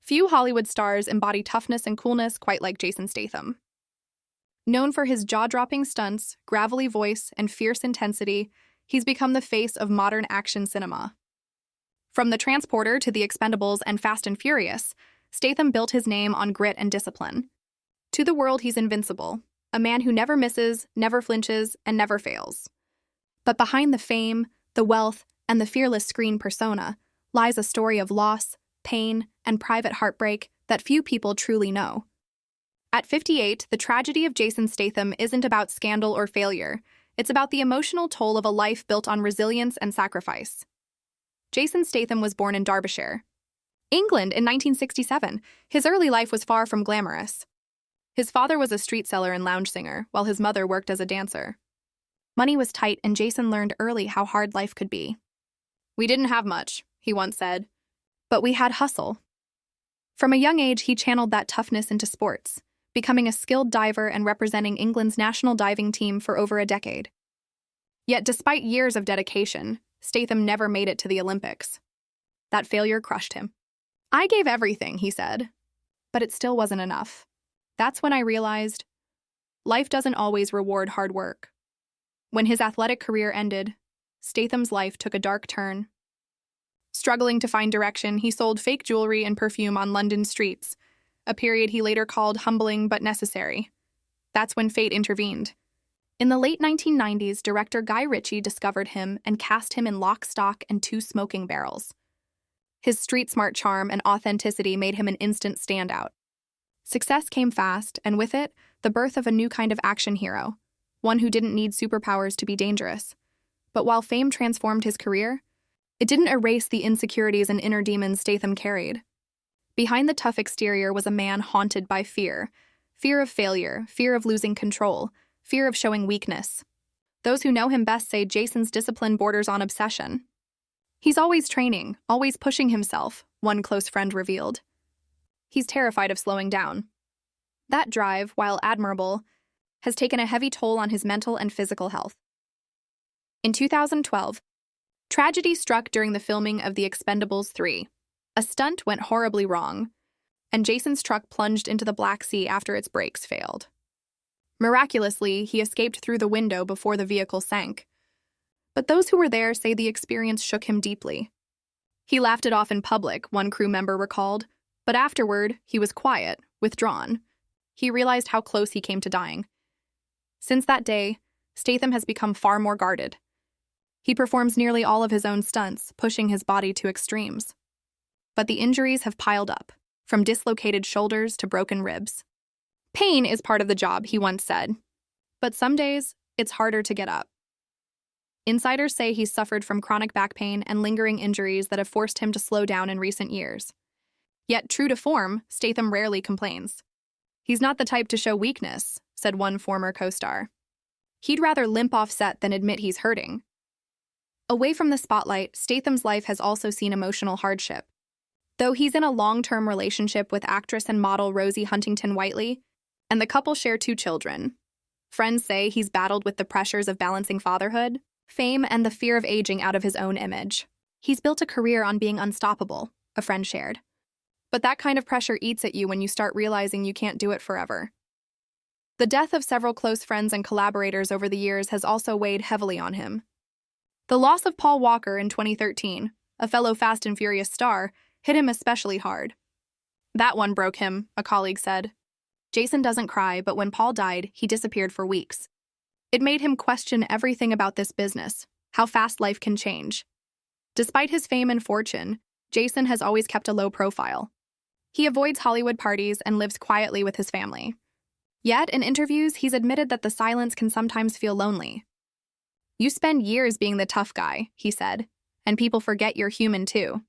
Few Hollywood stars embody toughness and coolness quite like Jason Statham. Known for his jaw-dropping stunts, gravelly voice, and fierce intensity, he's become the face of modern action cinema. From The Transporter to The Expendables and Fast and Furious, Statham built his name on grit and discipline. To the world, he's invincible, a man who never misses, never flinches, and never fails. But behind the fame, the wealth, and the fearless screen persona lies a story of loss, pain, and private heartbreak that few people truly know. At 58, the tragedy of Jason Statham isn't about scandal or failure. It's about the emotional toll of a life built on resilience and sacrifice. Jason Statham was born in Derbyshire, England in 1967. His early life was far from glamorous. His father was a street seller and lounge singer, while his mother worked as a dancer. Money was tight, and Jason learned early how hard life could be. "We didn't have much," he once said, "but we had hustle." From a young age, he channeled that toughness into sports, becoming a skilled diver and representing England's national diving team for over a decade. Yet despite years of dedication, Statham never made it to the Olympics. That failure crushed him. "I gave everything," he said, "but it still wasn't enough. That's when I realized life doesn't always reward hard work." When his athletic career ended, Statham's life took a dark turn. Struggling to find direction, he sold fake jewelry and perfume on London streets, a period he later called humbling but necessary. That's when fate intervened. In the late 1990s, director Guy Ritchie discovered him and cast him in Lock, Stock, and Two Smoking Barrels. His street-smart charm and authenticity made him an instant standout. Success came fast, and with it, the birth of a new kind of action hero, one who didn't need superpowers to be dangerous. But while fame transformed his career, it didn't erase the insecurities and inner demons Statham carried. Behind the tough exterior was a man haunted by fear. Fear of failure, fear of losing control, fear of showing weakness. Those who know him best say Jason's discipline borders on obsession. "He's always training, always pushing himself," one close friend revealed. "He's terrified of slowing down." That drive, while admirable, has taken a heavy toll on his mental and physical health. In 2012, tragedy struck during the filming of The Expendables 3. A stunt went horribly wrong, and Jason's truck plunged into the Black Sea after its brakes failed. Miraculously, he escaped through the window before the vehicle sank. But those who were there say the experience shook him deeply. "He laughed it off in public," one crew member recalled, "but afterward, he was quiet, withdrawn. He realized how close he came to dying." Since that day, Statham has become far more guarded. He performs nearly all of his own stunts, pushing his body to extremes. But the injuries have piled up, from dislocated shoulders to broken ribs. "Pain is part of the job," he once said. But some days, it's harder to get up. Insiders say he's suffered from chronic back pain and lingering injuries that have forced him to slow down in recent years. Yet, true to form, Statham rarely complains. "He's not the type to show weakness," said one former co-star. "He'd rather limp off set than admit he's hurting." Away from the spotlight, Statham's life has also seen emotional hardship. Though he's in a long-term relationship with actress and model Rosie Huntington-Whiteley, and the couple share 2 children, friends say he's battled with the pressures of balancing fatherhood, fame, and the fear of aging out of his own image. "He's built a career on being unstoppable," a friend shared. But that kind of pressure eats at you when you start realizing you can't do it forever. The death of several close friends and collaborators over the years has also weighed heavily on him. The loss of Paul Walker in 2013, a fellow Fast and Furious star, hit him especially hard. "That one broke him," a colleague said. "Jason doesn't cry, but when Paul died, he disappeared for weeks. It made him question everything about this business, how fast life can change." Despite his fame and fortune, Jason has always kept a low profile. He avoids Hollywood parties and lives quietly with his family. Yet, in interviews, he's admitted that the silence can sometimes feel lonely. "You spend years being the tough guy," he said, "and people forget you're human too."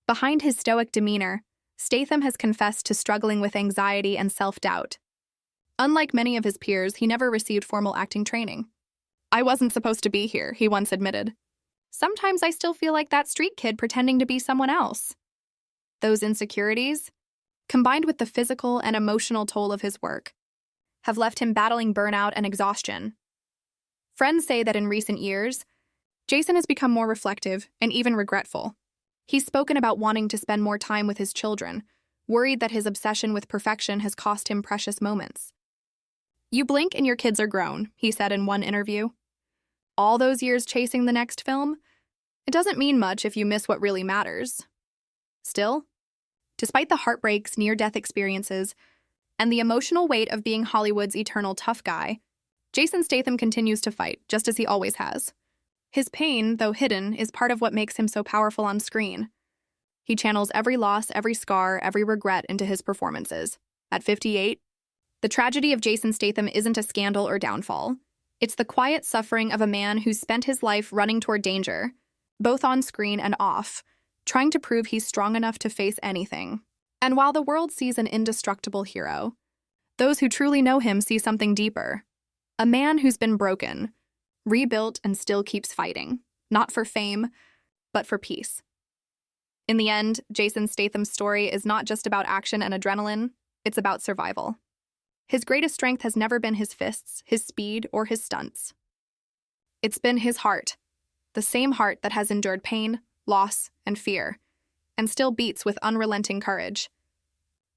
Behind his stoic demeanor, Statham has confessed to struggling with anxiety and self-doubt. Unlike many of his peers, he never received formal acting training. "I wasn't supposed to be here," he once admitted. "Sometimes I still feel like that street kid pretending to be someone else." Those insecurities, combined with the physical and emotional toll of his work, have left him battling burnout and exhaustion. Friends say that in recent years, Jason has become more reflective and even regretful. He's spoken about wanting to spend more time with his children, worried that his obsession with perfection has cost him precious moments. "You blink and your kids are grown," he said in one interview. All those years chasing the next film? It doesn't mean much if you miss what really matters. Still, despite the heartbreaks, near-death experiences, and the emotional weight of being Hollywood's eternal tough guy, Jason Statham continues to fight, just as he always has. His pain, though hidden, is part of what makes him so powerful on screen. He channels every loss, every scar, every regret into his performances. At 58, the tragedy of Jason Statham isn't a scandal or downfall. It's the quiet suffering of a man who's spent his life running toward danger, both on screen and off, trying to prove he's strong enough to face anything. And while the world sees an indestructible hero, those who truly know him see something deeper. A man who's been broken, rebuilt, and still keeps fighting, not for fame, but for peace. In the end, Jason Statham's story is not just about action and adrenaline, it's about survival. His greatest strength has never been his fists, his speed, or his stunts. It's been his heart, the same heart that has endured pain, loss, and fear, and still beats with unrelenting courage.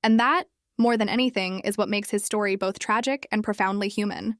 And that, more than anything, is what makes his story both tragic and profoundly human.